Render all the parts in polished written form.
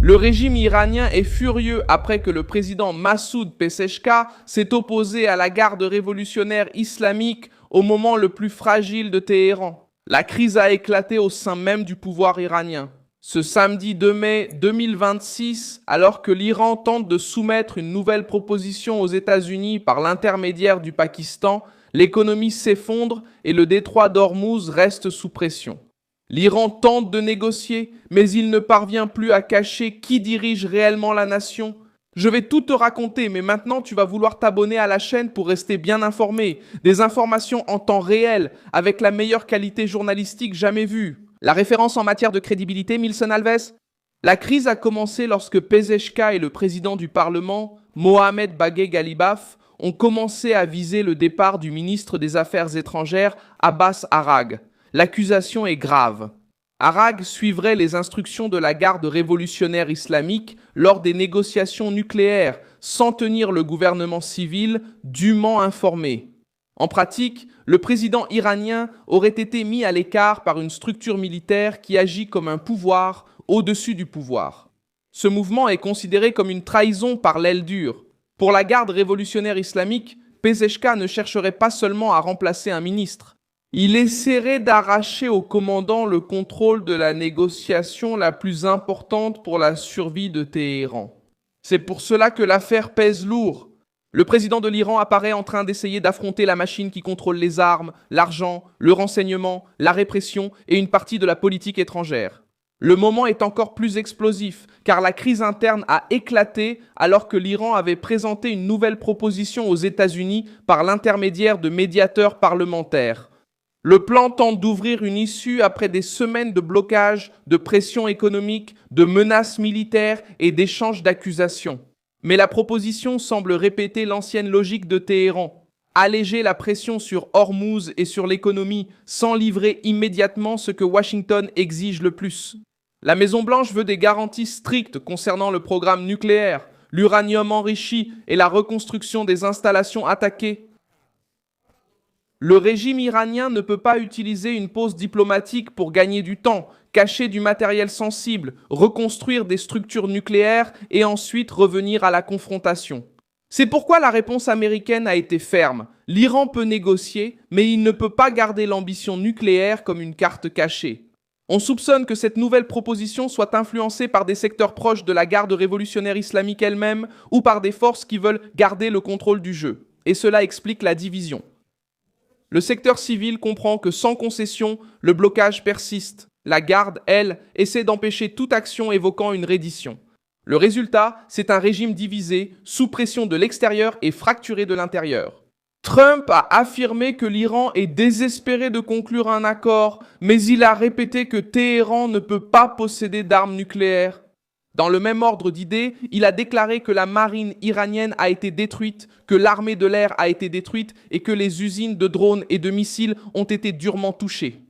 Le régime iranien est furieux après que le président Massoud Pezeshkian s'est opposé à la garde révolutionnaire islamique au moment le plus fragile de Téhéran. La crise a éclaté au sein même du pouvoir iranien. Ce samedi 2 mai 2026, alors que l'Iran tente de soumettre une nouvelle proposition aux États-Unis par l'intermédiaire du Pakistan, l'économie s'effondre et le détroit d'Ormuz reste sous pression. L'Iran tente de négocier, mais il ne parvient plus à cacher qui dirige réellement la nation. Je vais tout te raconter, mais maintenant tu vas vouloir t'abonner à la chaîne pour rester bien informé. Des informations en temps réel, avec la meilleure qualité journalistique jamais vue. La référence en matière de crédibilité, Milson Alves? La crise a commencé lorsque Pezeshkian et le président du Parlement, Mohamed Bagheri Ghalibaf, ont commencé à viser le départ du ministre des Affaires étrangères, Abbas Aragh. L'accusation est grave. Aragh suivrait les instructions de la garde révolutionnaire islamique lors des négociations nucléaires, sans tenir le gouvernement civil dûment informé. En pratique, le président iranien aurait été mis à l'écart par une structure militaire qui agit comme un pouvoir au-dessus du pouvoir. Ce mouvement est considéré comme une trahison par l'aile dure. Pour la garde révolutionnaire islamique, Pezeshkian ne chercherait pas seulement à remplacer un ministre. Il essaierait d'arracher au commandant le contrôle de la négociation la plus importante pour la survie de Téhéran. C'est pour cela que l'affaire pèse lourd. Le président de l'Iran apparaît en train d'essayer d'affronter la machine qui contrôle les armes, l'argent, le renseignement, la répression et une partie de la politique étrangère. Le moment est encore plus explosif, car la crise interne a éclaté alors que l'Iran avait présenté une nouvelle proposition aux États-Unis par l'intermédiaire de médiateurs parlementaires. Le plan tente d'ouvrir une issue après des semaines de blocage, de pression économique, de menaces militaires et d'échanges d'accusations. Mais la proposition semble répéter l'ancienne logique de Téhéran. Alléger la pression sur Ormuz et sur l'économie sans livrer immédiatement ce que Washington exige le plus. La Maison-Blanche veut des garanties strictes concernant le programme nucléaire, l'uranium enrichi et la reconstruction des installations attaquées. Le régime iranien ne peut pas utiliser une pause diplomatique pour gagner du temps, cacher du matériel sensible, reconstruire des structures nucléaires et ensuite revenir à la confrontation. C'est pourquoi la réponse américaine a été ferme. L'Iran peut négocier, mais il ne peut pas garder l'ambition nucléaire comme une carte cachée. On soupçonne que cette nouvelle proposition soit influencée par des secteurs proches de la garde révolutionnaire islamique elle-même ou par des forces qui veulent garder le contrôle du jeu. Et cela explique la division. Le secteur civil comprend que sans concession, le blocage persiste. La garde, elle, essaie d'empêcher toute action évoquant une reddition. Le résultat, c'est un régime divisé, sous pression de l'extérieur et fracturé de l'intérieur. Trump a affirmé que l'Iran est désespéré de conclure un accord, mais il a répété que Téhéran ne peut pas posséder d'armes nucléaires. Dans le même ordre d'idées, il a déclaré que la marine iranienne a été détruite, que l'armée de l'air a été détruite et que les usines de drones et de missiles ont été durement touchées.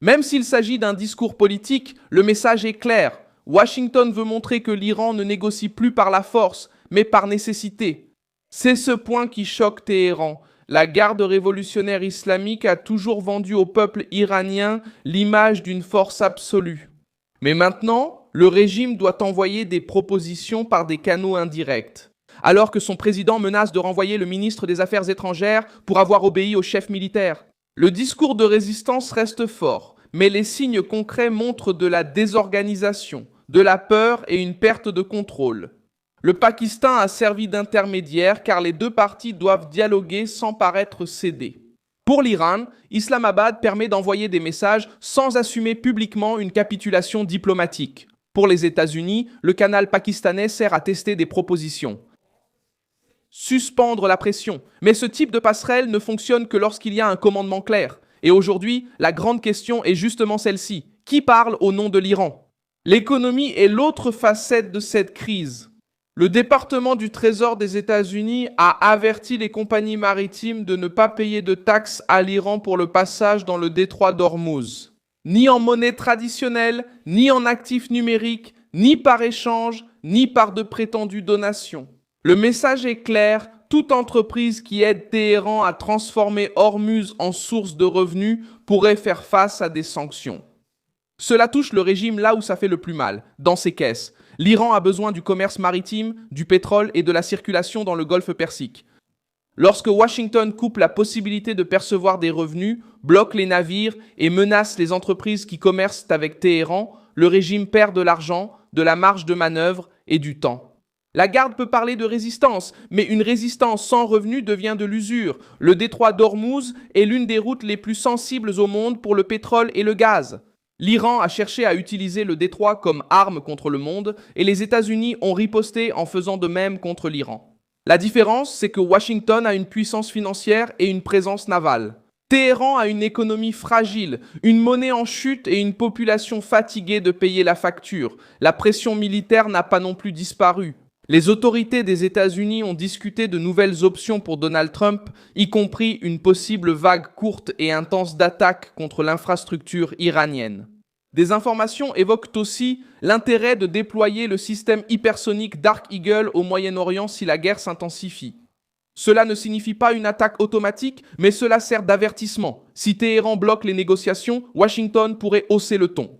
Même s'il s'agit d'un discours politique, le message est clair. Washington veut montrer que l'Iran ne négocie plus par la force, mais par nécessité. C'est ce point qui choque Téhéran. La garde révolutionnaire islamique a toujours vendu au peuple iranien l'image d'une force absolue. Mais maintenant, le régime doit envoyer des propositions par des canaux indirects. Alors que son président menace de renvoyer le ministre des Affaires étrangères pour avoir obéi au chef militaire. Le discours de résistance reste fort, mais les signes concrets montrent de la désorganisation, de la peur et une perte de contrôle. Le Pakistan a servi d'intermédiaire car les deux parties doivent dialoguer sans paraître céder. Pour l'Iran, Islamabad permet d'envoyer des messages sans assumer publiquement une capitulation diplomatique. Pour les États-Unis, le canal pakistanais sert à tester des propositions. Suspendre la pression. Mais ce type de passerelle ne fonctionne que lorsqu'il y a un commandement clair. Et aujourd'hui, la grande question est justement celle-ci. Qui parle au nom de l'Iran? L'économie est l'autre facette de cette crise. Le département du Trésor des États-Unis a averti les compagnies maritimes de ne pas payer de taxes à l'Iran pour le passage dans le détroit d'Ormuz. Ni en monnaie traditionnelle, ni en actifs numériques, ni par échange, ni par de prétendues donations. Le message est clair, toute entreprise qui aide Téhéran à transformer Ormuz en source de revenus pourrait faire face à des sanctions. Cela touche le régime là où ça fait le plus mal, dans ses caisses. L'Iran a besoin du commerce maritime, du pétrole et de la circulation dans le golfe Persique. Lorsque Washington coupe la possibilité de percevoir des revenus, bloque les navires et menace les entreprises qui commercent avec Téhéran, le régime perd de l'argent, de la marge de manœuvre et du temps. La garde peut parler de résistance, mais une résistance sans revenu devient de l'usure. Le détroit d'Ormuz est l'une des routes les plus sensibles au monde pour le pétrole et le gaz. L'Iran a cherché à utiliser le détroit comme arme contre le monde et les États-Unis ont riposté en faisant de même contre l'Iran. La différence, c'est que Washington a une puissance financière et une présence navale. Téhéran a une économie fragile, une monnaie en chute et une population fatiguée de payer la facture. La pression militaire n'a pas non plus disparu. Les autorités des États-Unis ont discuté de nouvelles options pour Donald Trump, y compris une possible vague courte et intense d'attaques contre l'infrastructure iranienne. Des informations évoquent aussi l'intérêt de déployer le système hypersonique Dark Eagle au Moyen-Orient si la guerre s'intensifie. Cela ne signifie pas une attaque automatique, mais cela sert d'avertissement. Si Téhéran bloque les négociations, Washington pourrait hausser le ton.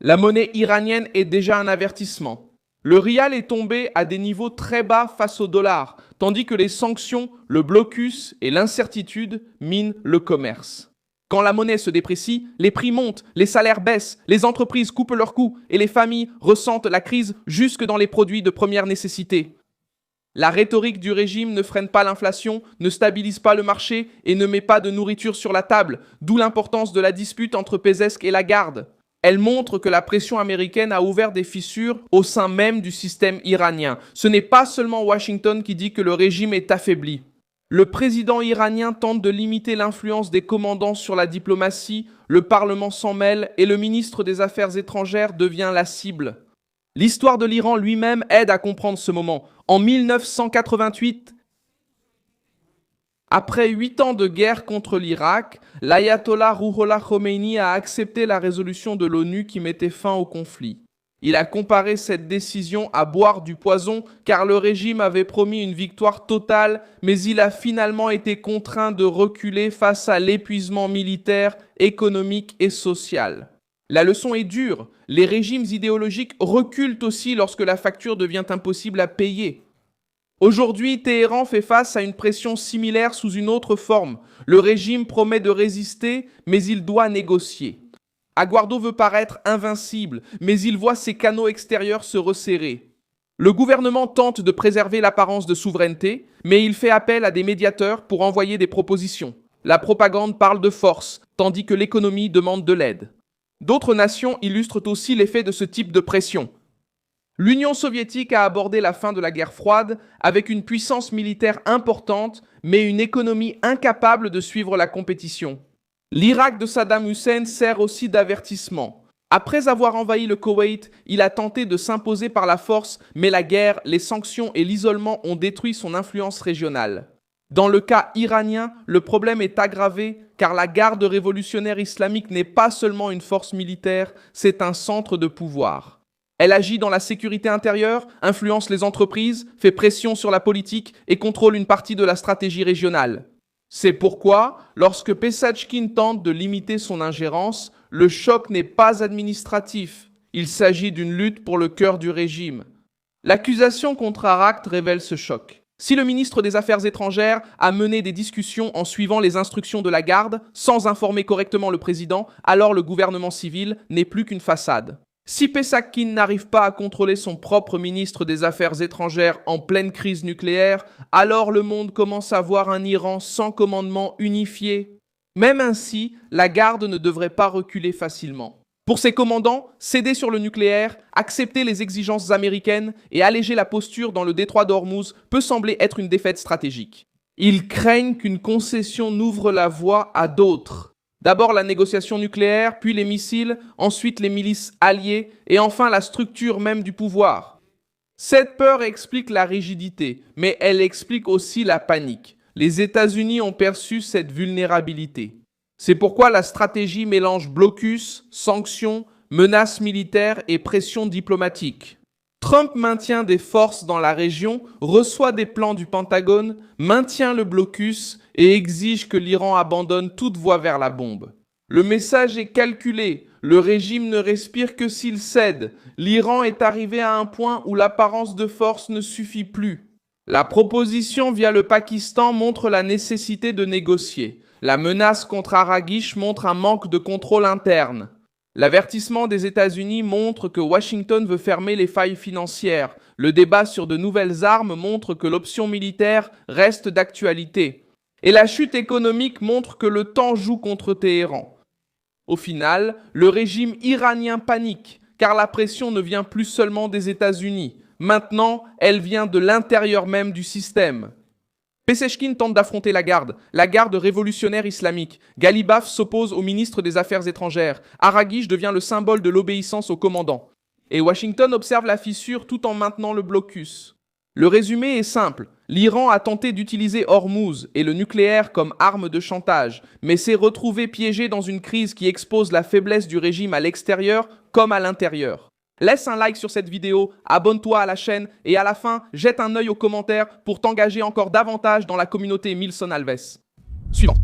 La monnaie iranienne est déjà un avertissement. Le rial est tombé à des niveaux très bas face au dollar, tandis que les sanctions, le blocus et l'incertitude minent le commerce. Quand la monnaie se déprécie, les prix montent, les salaires baissent, les entreprises coupent leurs coûts et les familles ressentent la crise jusque dans les produits de première nécessité. La rhétorique du régime ne freine pas l'inflation, ne stabilise pas le marché et ne met pas de nourriture sur la table, d'où l'importance de la dispute entre Pesach et Lagarde. Elle montre que la pression américaine a ouvert des fissures au sein même du système iranien. Ce n'est pas seulement Washington qui dit que le régime est affaibli. Le président iranien tente de limiter l'influence des commandants sur la diplomatie, le Parlement s'en mêle et le ministre des Affaires étrangères devient la cible. L'histoire de l'Iran lui-même aide à comprendre ce moment. En 1988, après 8 ans de guerre contre l'Irak, l'ayatollah Ruhollah Khomeini a accepté la résolution de l'ONU qui mettait fin au conflit. Il a comparé cette décision à boire du poison car le régime avait promis une victoire totale, mais il a finalement été contraint de reculer face à l'épuisement militaire, économique et social. La leçon est dure, les régimes idéologiques reculent aussi lorsque la facture devient impossible à payer. Aujourd'hui, Téhéran fait face à une pression similaire sous une autre forme. Le régime promet de résister, mais il doit négocier. Aguardo veut paraître invincible, mais il voit ses canaux extérieurs se resserrer. Le gouvernement tente de préserver l'apparence de souveraineté, mais il fait appel à des médiateurs pour envoyer des propositions. La propagande parle de force, tandis que l'économie demande de l'aide. D'autres nations illustrent aussi l'effet de ce type de pression. L'Union soviétique a abordé la fin de la guerre froide avec une puissance militaire importante, mais une économie incapable de suivre la compétition. L'Irak de Saddam Hussein sert aussi d'avertissement. Après avoir envahi le Koweït, il a tenté de s'imposer par la force, mais la guerre, les sanctions et l'isolement ont détruit son influence régionale. Dans le cas iranien, le problème est aggravé car la garde révolutionnaire islamique n'est pas seulement une force militaire, c'est un centre de pouvoir. Elle agit dans la sécurité intérieure, influence les entreprises, fait pression sur la politique et contrôle une partie de la stratégie régionale. C'est pourquoi, lorsque Pesachkin tente de limiter son ingérence, le choc n'est pas administratif. Il s'agit d'une lutte pour le cœur du régime. L'accusation contre Arakht révèle ce choc. Si le ministre des Affaires étrangères a mené des discussions en suivant les instructions de la garde, sans informer correctement le président, alors le gouvernement civil n'est plus qu'une façade. Si Pesachkin n'arrive pas à contrôler son propre ministre des Affaires étrangères en pleine crise nucléaire, alors le monde commence à voir un Iran sans commandement unifié. Même ainsi, la garde ne devrait pas reculer facilement. Pour ses commandants, céder sur le nucléaire, accepter les exigences américaines et alléger la posture dans le détroit d'Ormuz peut sembler être une défaite stratégique. Ils craignent qu'une concession n'ouvre la voie à d'autres. D'abord la négociation nucléaire, puis les missiles, ensuite les milices alliées et enfin la structure même du pouvoir. Cette peur explique la rigidité, mais elle explique aussi la panique. Les États-Unis ont perçu cette vulnérabilité. C'est pourquoi la stratégie mélange blocus, sanctions, menaces militaires et pression diplomatique. Trump maintient des forces dans la région, reçoit des plans du Pentagone, maintient le blocus et exige que l'Iran abandonne toute voie vers la bombe. Le message est calculé. Le régime ne respire que s'il cède. L'Iran est arrivé à un point où l'apparence de force ne suffit plus. La proposition via le Pakistan montre la nécessité de négocier. La menace contre Araghish montre un manque de contrôle interne. L'avertissement des États-Unis montre que Washington veut fermer les failles financières. Le débat sur de nouvelles armes montre que l'option militaire reste d'actualité. Et la chute économique montre que le temps joue contre Téhéran. Au final, le régime iranien panique, car la pression ne vient plus seulement des États-Unis. Maintenant, elle vient de l'intérieur même du système. Pezeshkian tente d'affronter la garde révolutionnaire islamique. Ghalibaf s'oppose au ministre des Affaires étrangères. Araghish devient le symbole de l'obéissance au commandant. Et Washington observe la fissure tout en maintenant le blocus. Le résumé est simple. L'Iran a tenté d'utiliser Hormuz et le nucléaire comme arme de chantage, mais s'est retrouvé piégé dans une crise qui expose la faiblesse du régime à l'extérieur comme à l'intérieur. Laisse un like sur cette vidéo, abonne-toi à la chaîne et à la fin, jette un œil aux commentaires pour t'engager encore davantage dans la communauté Milson Alves. Suivant.